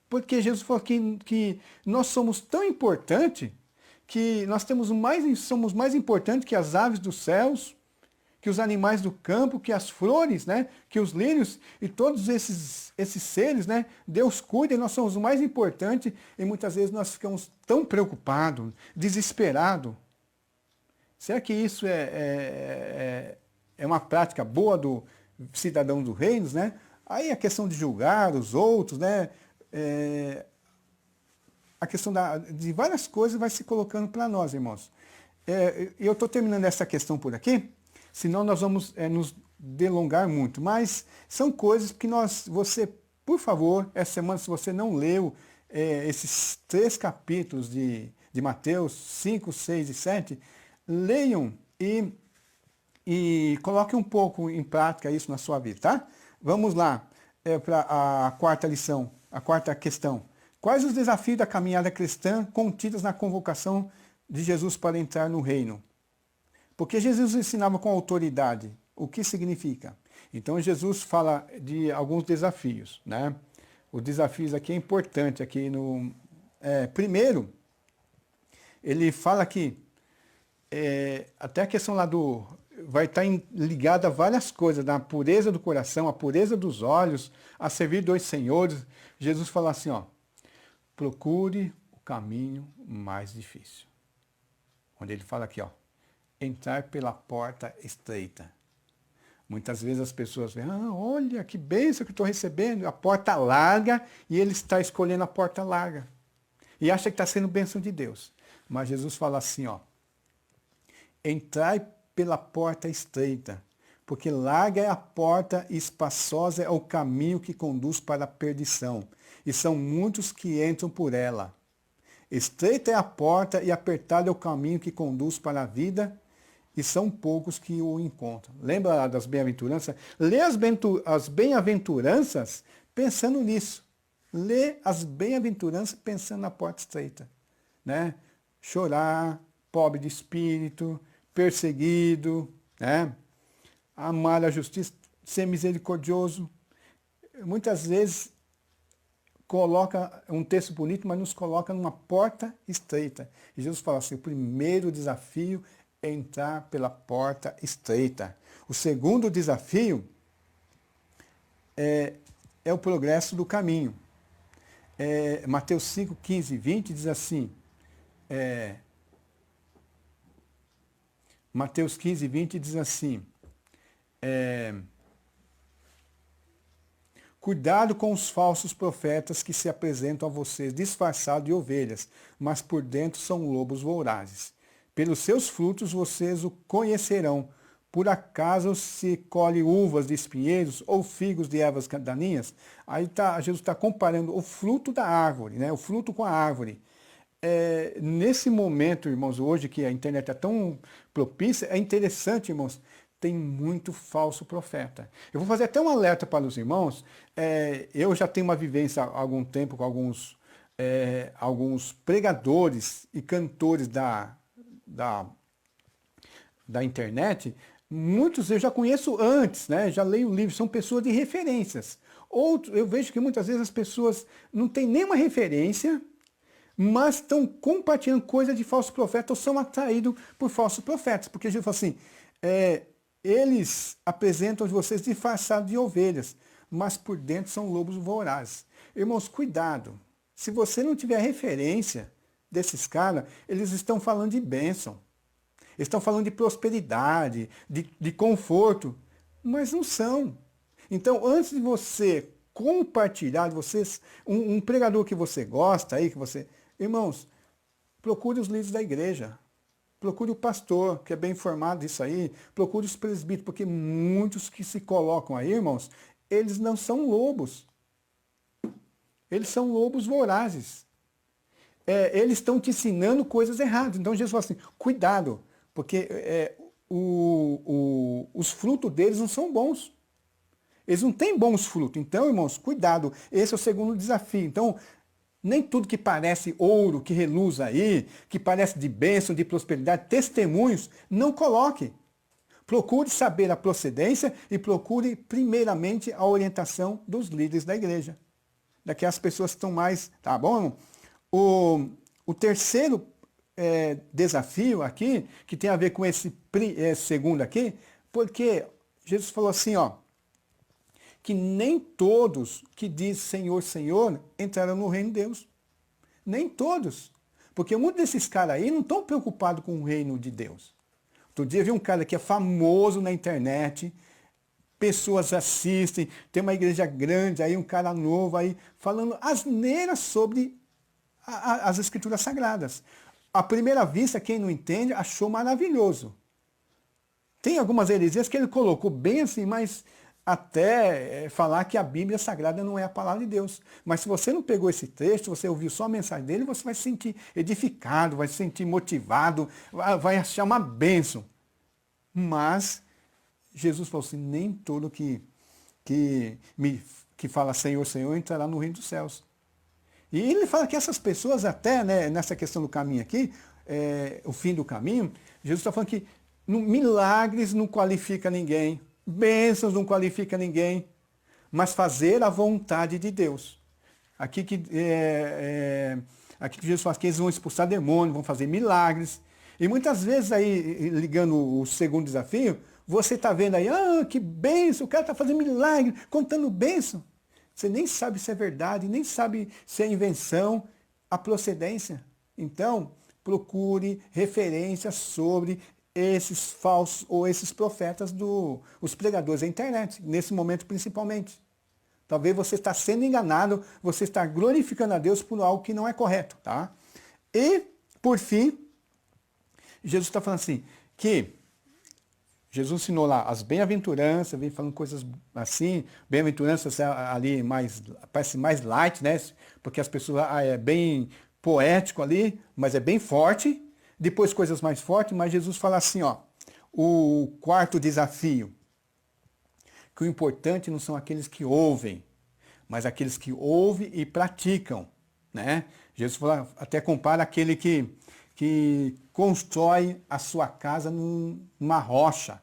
porque Jesus falou que nós somos tão importantes, que nós somos mais importantes que as aves dos céus, que os animais do campo, que as flores, né? Que os lírios e todos esses seres, né? Deus cuida e nós somos o mais importante e muitas vezes nós ficamos tão preocupados, desesperados. Será que isso é uma prática boa do cidadão dos reinos, né? Aí a questão de julgar os outros, né? A questão de várias coisas vai se colocando para nós, irmãos. Eu estou terminando essa questão por aqui, senão nós vamos nos delongar muito. Mas são coisas que você, por favor, essa semana, se você não leu esses 3 capítulos de Mateus, 5, 6 e 7, leiam e coloquem um pouco em prática isso na sua vida, tá? Vamos lá para a quarta lição, a quarta questão. Quais os desafios da caminhada cristã contidos na convocação de Jesus para entrar no reino? Porque Jesus ensinava com autoridade. O que significa? Então Jesus fala de alguns desafios, né? Os desafios aqui é importante aqui primeiro, ele fala que até a questão lá vai estar ligada a várias coisas, da pureza do coração, a pureza dos olhos, a servir 2 senhores. Jesus fala assim, ó, procure o caminho mais difícil. Onde ele fala aqui, ó, entrar pela porta estreita. Muitas vezes as pessoas veem, olha que bênção que eu estou recebendo, a porta larga, e ele está escolhendo a porta larga. E acha que está sendo bênção de Deus. Mas Jesus fala assim, ó, entrai pela porta estreita, porque larga é a porta e espaçosa é o caminho que conduz para a perdição, e são muitos que entram por ela. Estreita é a porta e apertado é o caminho que conduz para a vida, e são poucos que o encontram. Lembra lá das bem-aventuranças? Lê as bem-aventuranças pensando nisso. Lê as bem-aventuranças pensando na porta estreita. Né? Chorar, pobre de espírito, perseguido, né? Amar a justiça, ser misericordioso. Muitas vezes coloca um texto bonito, mas nos coloca numa porta estreita. E Jesus fala assim, o primeiro desafio é entrar pela porta estreita. O segundo desafio é o progresso do caminho. Mateus 5, 15 e 20 diz assim, Mateus 15, 20 diz assim, cuidado com os falsos profetas que se apresentam a vocês disfarçados de ovelhas, mas por dentro são lobos vorazes. Pelos seus frutos vocês o conhecerão. Por acaso se colhe uvas de espinheiros ou figos de ervas daninhas? Aí Jesus está comparando o fruto da árvore, né? O fruto com a árvore. Nesse momento, irmãos, hoje que a internet é tão propícia, é interessante, irmãos, tem muito falso profeta. Eu vou fazer até um alerta para os irmãos. Eu já tenho uma vivência há algum tempo com alguns pregadores e cantores da internet. Muitos eu já conheço antes, né? Já leio livros, são pessoas de referências. Outros, eu vejo que muitas vezes as pessoas não têm nenhuma referência, mas estão compartilhando coisa de falso profeta ou são atraídos por falsos profetas. Porque Jesus fala assim, eles apresentam vocês disfarçados de ovelhas, mas por dentro são lobos vorazes. Irmãos, cuidado. Se você não tiver referência desses caras, eles estão falando de bênção. Eles estão falando de prosperidade, de conforto, mas não são. Então, antes de você compartilhar, de vocês, um pregador que você gosta aí, irmãos, procure os líderes da igreja. Procure o pastor, que é bem informado disso aí. Procure os presbíteros, porque muitos que se colocam aí, irmãos, eles não são lobos. Eles são lobos vorazes. Eles estão te ensinando coisas erradas. Então Jesus fala assim, cuidado, porque os frutos deles não são bons. Eles não têm bons frutos. Então, irmãos, cuidado. Esse é o segundo desafio. Então, nem tudo que parece ouro, que reluz aí, que parece de bênção, de prosperidade, testemunhos, não coloque. Procure saber a procedência e procure, primeiramente, a orientação dos líderes da igreja. Daquelas pessoas que estão mais... Tá bom, irmão? O terceiro desafio aqui, que tem a ver com esse segundo aqui, porque Jesus falou assim, ó, que nem todos que dizem Senhor, Senhor, entrarão no reino de Deus. Nem todos. Porque muitos desses caras aí não estão preocupados com o reino de Deus. Outro dia eu vi um cara que é famoso na internet, pessoas assistem, tem uma igreja grande, aí um cara novo aí, falando asneiras sobre as escrituras sagradas. À primeira vista, quem não entende, achou maravilhoso. Tem algumas heresias que ele colocou bem assim, mas até falar que a Bíblia Sagrada não é a palavra de Deus. Mas se você não pegou esse texto, você ouviu só a mensagem dele, você vai se sentir edificado, vai se sentir motivado, vai achar uma bênção. Mas Jesus falou assim, nem todo que fala Senhor, Senhor, entrará no reino dos céus. E ele fala que essas pessoas até, né, nessa questão do caminho aqui, o fim do caminho, Jesus está falando que milagres não qualifica ninguém, bênçãos não qualifica ninguém, mas fazer a vontade de Deus. Aqui que Jesus fala que eles vão expulsar demônios, vão fazer milagres. E muitas vezes aí, ligando o segundo desafio, você está vendo aí, que bênção, o cara está fazendo milagre, contando bênção. Você nem sabe se é verdade, nem sabe se é invenção, a procedência. Então, procure referências sobre esses falsos ou esses profetas os pregadores da internet, nesse momento principalmente. Talvez você está sendo enganado, você está glorificando a Deus por algo que não é correto, tá? E, por fim, Jesus está falando assim, que Jesus ensinou lá as bem-aventuranças, vem falando coisas assim, bem-aventuranças ali parece mais light, né? Porque as pessoas é bem poético ali, mas é bem forte. Depois coisas mais fortes, mas Jesus fala assim, ó, o quarto desafio, que o importante não são aqueles que ouvem, mas aqueles que ouvem e praticam, né? Jesus fala, até compara aquele que constrói a sua casa numa rocha.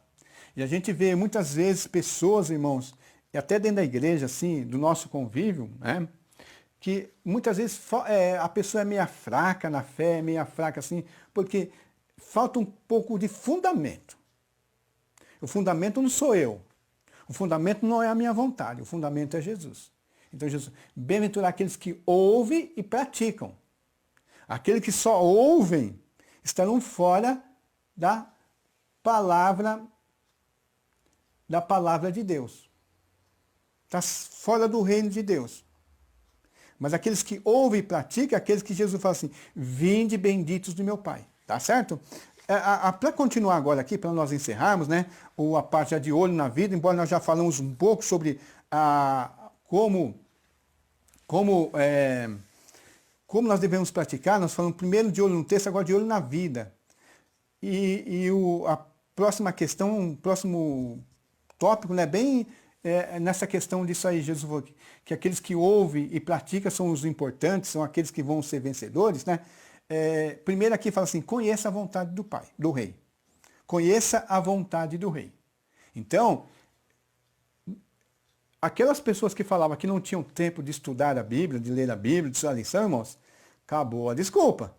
E a gente vê muitas vezes pessoas, irmãos, e até dentro da igreja, assim, do nosso convívio, né? Que muitas vezes a pessoa é meio fraca na fé, meio fraca assim, porque falta um pouco de fundamento. O fundamento não sou eu. O fundamento não é a minha vontade, o fundamento é Jesus. Então Jesus, bem-aventurar aqueles que ouvem e praticam. Aqueles que só ouvem estarão fora da palavra de Deus. Está fora do reino de Deus. Mas aqueles que ouvem e praticam, aqueles que Jesus fala assim, vinde benditos do meu Pai. Tá certo? Para continuar agora aqui, para nós encerrarmos, né, a parte já de olho na vida, embora nós já falamos um pouco sobre como nós devemos praticar, nós falamos primeiro de olho no texto, agora de olho na vida. A próxima questão, o próximo tópico, né, bem nessa questão disso aí, Jesus falou que aqueles que ouvem e praticam são os importantes, são aqueles que vão ser vencedores, né? Primeiro aqui fala assim, conheça a vontade do Pai, do Rei. Conheça a vontade do Rei. Então, aquelas pessoas que falavam que não tinham tempo de estudar a Bíblia, de ler a Bíblia, de estudar a lição, irmãos, acabou a desculpa.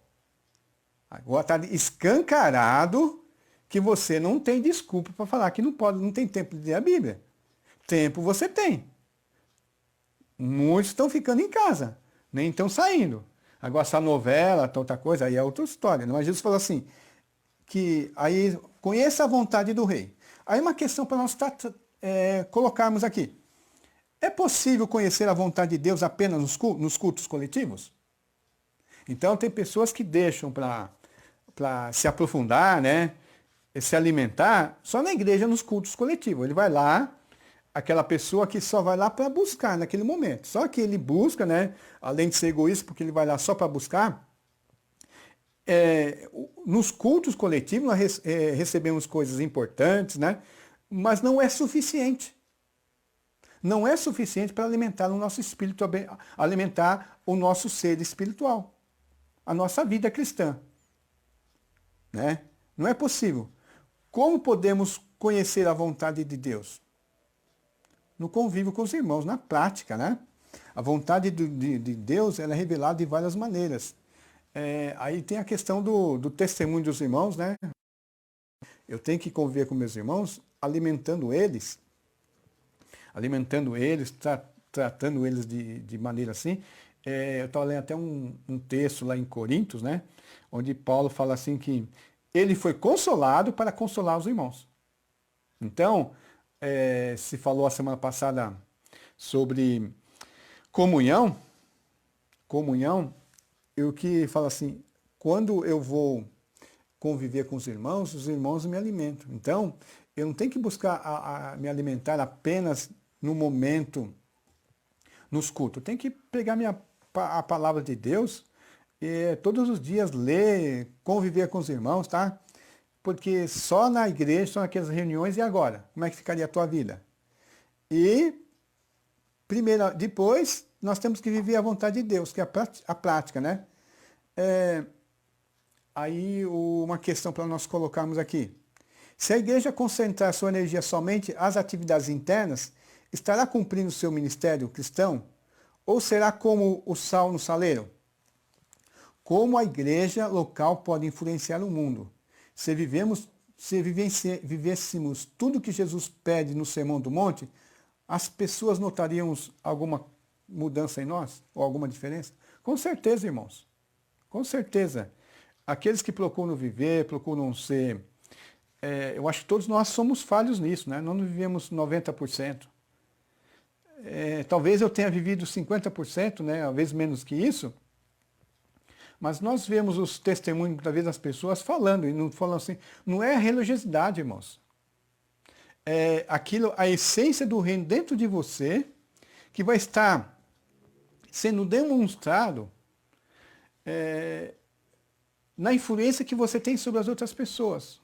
Agora está escancarado que você não tem desculpa para falar que não tem tempo de ler a Bíblia. Tempo você tem. Muitos estão ficando em casa, nem estão saindo. Agora essa novela, outra coisa, aí é outra história. Mas Jesus falou assim, que aí conheça a vontade do Rei. Aí uma questão para nós colocarmos aqui. É possível conhecer a vontade de Deus apenas nos cultos coletivos? Então tem pessoas que deixam para se aprofundar, né, se alimentar, só na igreja, nos cultos coletivos. Ele vai lá, aquela pessoa que só vai lá para buscar naquele momento. Só que ele busca, né? Além de ser egoísta, porque ele vai lá só para buscar. Nos cultos coletivos nós recebemos coisas importantes, né? Mas não é suficiente. Não é suficiente para alimentar o nosso espírito, alimentar o nosso ser espiritual, a nossa vida cristã, né? Não é possível. Como podemos conhecer a vontade de Deus? No convívio com os irmãos, na prática, né? A vontade de Deus ela é revelada de várias maneiras. Aí tem a questão do testemunho dos irmãos, né? Eu tenho que conviver com meus irmãos, alimentando eles, tratando eles de maneira assim. Eu estava lendo até um texto lá em Coríntios, né? Onde Paulo fala assim que ele foi consolado para consolar os irmãos. Então, se falou a semana passada sobre comunhão, eu que falo assim, quando eu vou conviver com os irmãos me alimentam. Então, eu não tenho que buscar me alimentar apenas no momento, nos cultos. Eu tenho que pegar a palavra de Deus e todos os dias ler, conviver com os irmãos, tá? Porque só na igreja, só naquelas reuniões, e agora? Como é que ficaria a tua vida? E, depois, nós temos que viver a vontade de Deus, que é a prática, né? Aí, uma questão para nós colocarmos aqui. Se a igreja concentrar sua energia somente às atividades internas, estará cumprindo o seu ministério cristão? Ou será como o sal no saleiro? Como a igreja local pode influenciar o mundo? Se vivêssemos tudo que Jesus pede no Sermão do Monte, as pessoas notariam alguma mudança em nós? Ou alguma diferença? Com certeza, irmãos. Com certeza. Aqueles que procuram viver, procuram ser... eu acho que todos nós somos falhos nisso, né? Nós não vivemos 90%. Talvez eu tenha vivido 50%, né? Talvez menos que isso. Mas nós vemos os testemunhos, muitas vezes, das pessoas falando, e não falando assim, não é religiosidade, irmãos. É a essência do reino dentro de você, que vai estar sendo demonstrado na influência que você tem sobre as outras pessoas.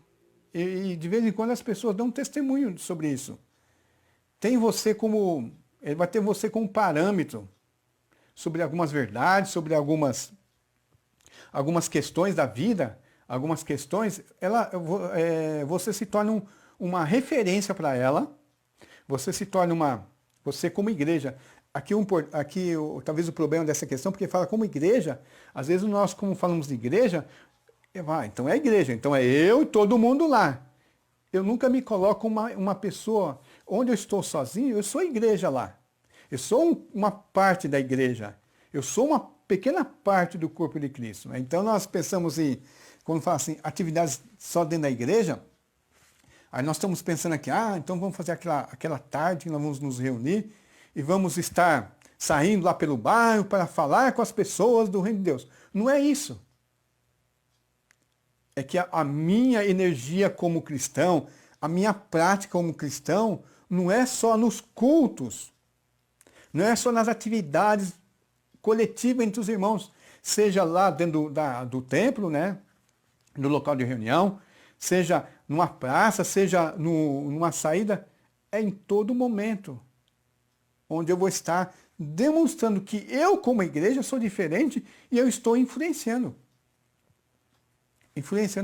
E de vez em quando as pessoas dão um testemunho sobre isso. Ele vai ter você como parâmetro sobre algumas verdades, sobre algumas questões da vida, algumas questões, você se torna uma referência para ela, você se torna você como igreja. Aqui talvez o problema dessa questão, porque fala como igreja, às vezes nós, como falamos de igreja, então é a igreja, então é eu e todo mundo lá. Eu nunca me coloco uma pessoa, onde eu estou sozinho, eu sou a igreja lá. Eu sou uma parte da igreja. Eu sou uma pequena parte do corpo de Cristo. Então nós pensamos quando fala assim, atividades só dentro da igreja, aí nós estamos pensando aqui, então vamos fazer aquela tarde que nós vamos nos reunir e vamos estar saindo lá pelo bairro para falar com as pessoas do reino de Deus. Não é isso. É que a minha energia como cristão, a minha prática como cristão, não é só nos cultos, não é só nas atividades coletivas entre os irmãos, seja lá dentro do templo, né, no local de reunião, seja numa praça, seja numa saída, é em todo momento onde eu vou estar demonstrando que eu, como igreja, sou diferente e eu estou influenciando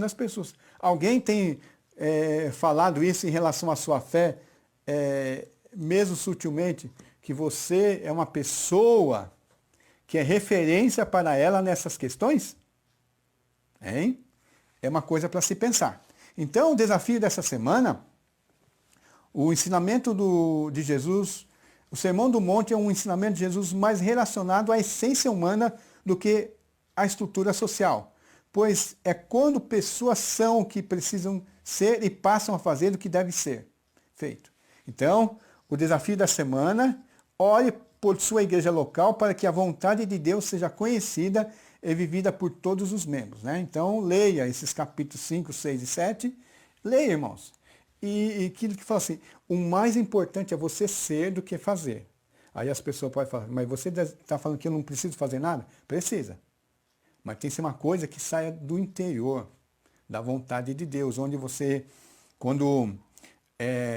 as pessoas. Alguém tem falado isso em relação à sua fé, mesmo sutilmente, que você é uma pessoa que é referência para ela nessas questões? Hein? É uma coisa para se pensar. Então, o desafio dessa semana, o ensinamento de Jesus, o Sermão do Monte é um ensinamento de Jesus mais relacionado à essência humana do que à estrutura social. Pois é quando pessoas são o que precisam ser e passam a fazer o que deve ser feito. Então, o desafio da semana, ore por sua igreja local para que a vontade de Deus seja conhecida e vivida por todos os membros, né? Então, leia esses capítulos 5, 6 e 7. Leia, irmãos. e aquilo que fala assim, o mais importante é você ser do que fazer. Aí as pessoas podem falar, mas você está falando que eu não preciso fazer nada? Precisa. Mas tem que ser uma coisa que saia do interior, da vontade de Deus, onde você, quando,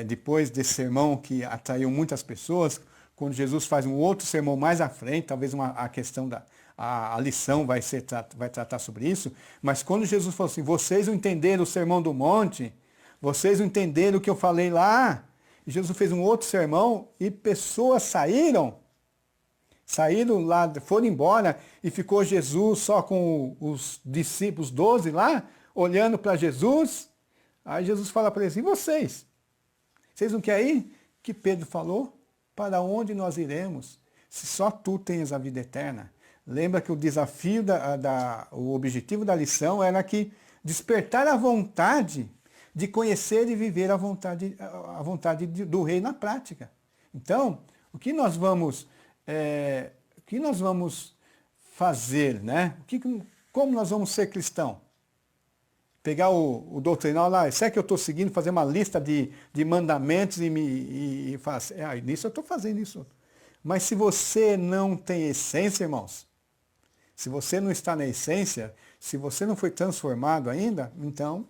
depois desse sermão que atraiu muitas pessoas, quando Jesus faz um outro sermão mais à frente, talvez a questão a lição vai tratar sobre isso, mas quando Jesus falou assim, vocês não entenderam o sermão do monte, vocês não entenderam o que eu falei lá, e Jesus fez um outro sermão e pessoas saíram lá, foram embora e ficou Jesus só com os discípulos, 12 lá, olhando para Jesus. Aí Jesus fala para eles, e vocês? Vocês não querem ir? Que Pedro falou, para onde nós iremos? Se só tu tens a vida eterna. Lembra que o desafio, o objetivo da lição era que despertar a vontade de conhecer e viver a vontade do rei na prática. Então, o que nós vamos fazer, né? Como nós vamos ser cristão? Pegar o doutrinal lá, será que eu estou seguindo, fazer uma lista de mandamentos e falar assim, nisso eu estou fazendo isso. Mas se você não tem essência, irmãos, se você não está na essência, se você não foi transformado ainda, então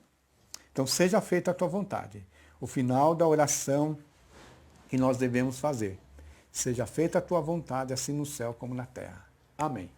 seja feita a tua vontade. O final da oração que nós devemos fazer. Seja feita a tua vontade, assim no céu como na terra. Amém.